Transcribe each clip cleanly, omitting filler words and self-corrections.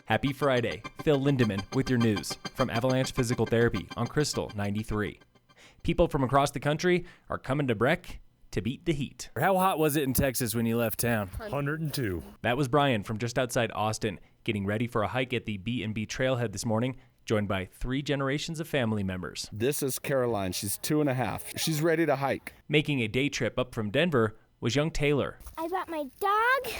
Happy Friday. Phil Lindemann with your news from Avalanche Physical Therapy on Krystal 93. People from across the country are coming to Breck to beat the heat. How hot was it in Texas when you left town? 102. That was Brian from just outside Austin, getting ready for a hike at the B&B Trailhead this morning, joined by 3 generations of family members. This is Caroline. She's 2.5. She's ready to hike. Making a day trip up from Denver was young Taylor. I brought my dog,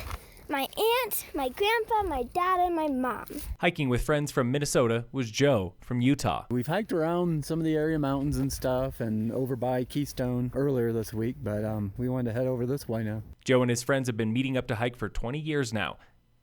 my aunt, my grandpa, my dad, and my mom. Hiking with friends from Minnesota was Joe from Utah. We've hiked around some of the area mountains and stuff and over by Keystone earlier this week, but we wanted to head over this way now. Joe and his friends have been meeting up to hike for 20 years now,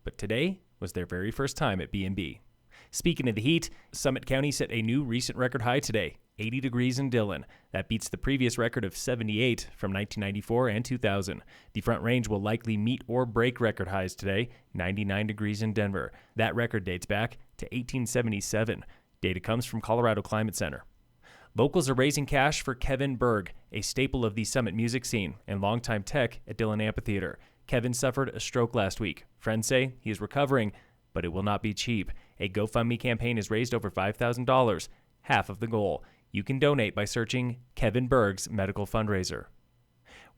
but today was their very first time at B&B. Speaking of the heat, Summit County set a new recent record high today, 80 degrees in Dillon. That beats the previous record of 78 from 1994 and 2000. The Front Range will likely meet or break record highs today, 99 degrees in Denver. That record dates back to 1877. Data comes from Colorado Climate Center. Locals are raising cash for Kevin Berg, a staple of the Summit music scene and longtime tech at Dillon Amphitheater. Kevin suffered a stroke last week. Friends say he is recovering, but it will not be cheap. A GoFundMe campaign has raised over $5,000, half of the goal. You can donate by searching Kevin Berg's medical fundraiser.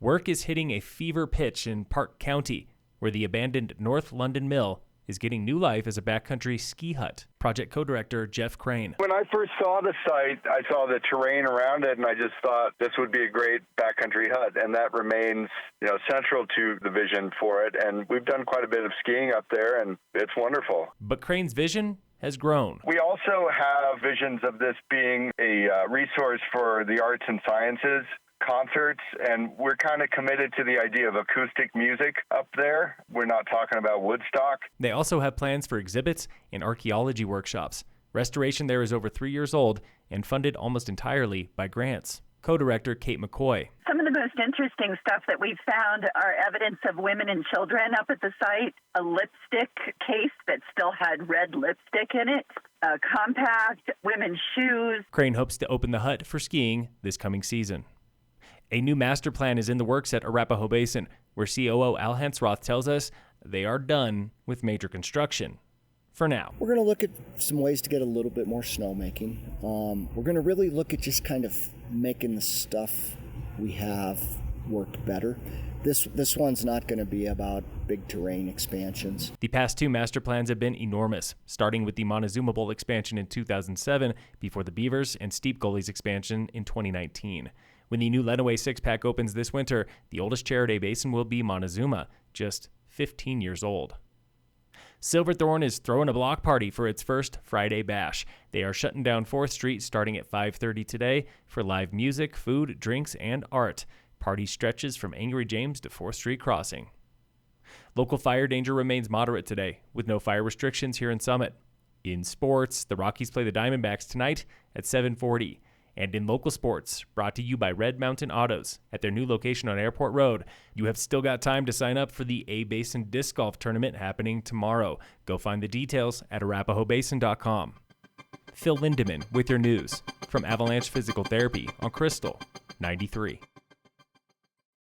Work is hitting a fever pitch in Park County, where the abandoned North London Mill is getting new life as a backcountry ski hut. Project co-director Jeff Crane. When I first saw the site, I saw the terrain around it, and I just thought this would be a great backcountry hut, and that remains, central to the vision for it. And we've done quite a bit of skiing up there, and it's wonderful. But Crane's vision has grown. We also have visions of this being a resource for the arts and sciences, concerts, and we're kind of committed to the idea of acoustic music up there. We're not talking about Woodstock. They also have plans for exhibits and archaeology workshops. Restoration there is over 3 years old and funded almost entirely by grants. Co-director Kate McCoy. Some of the most interesting stuff that we've found are evidence of women and children up at the site, a lipstick case that still had red lipstick in it, a compact, women's shoes. Crane hopes to open the hut for skiing this coming season. A new master plan is in the works at Arapahoe Basin, where COO Al Hensroth tells us they are done with major construction. For now. We're going to look at some ways to get a little bit more snowmaking. We're going to really look at just kind of making the stuff we have work better. This one's not going to be about big terrain expansions. The past 2 master plans have been enormous, starting with the Montezuma Bowl expansion in 2007 before the Beavers and Steep Gullies expansion in 2019. When the new Lenawee six-pack opens this winter, the oldest chair at A-Basin will be Montezuma, just 15 years old. Silverthorne is throwing a block party for its first Friday bash. They are shutting down 4th Street starting at 5:30 today for live music, food, drinks, and art. Party stretches from Angry James to 4th Street Crossing. Local fire danger remains moderate today, with no fire restrictions here in Summit. In sports, the Rockies play the Diamondbacks tonight at 7:40. And in local sports, brought to you by Red Mountain Autos at their new location on Airport Road, you have still got time to sign up for the A-Basin Disc Golf Tournament happening tomorrow. Go find the details at arapahoebasin.com. Phil Lindemann with your news from Avalanche Physical Therapy on Krystal 93.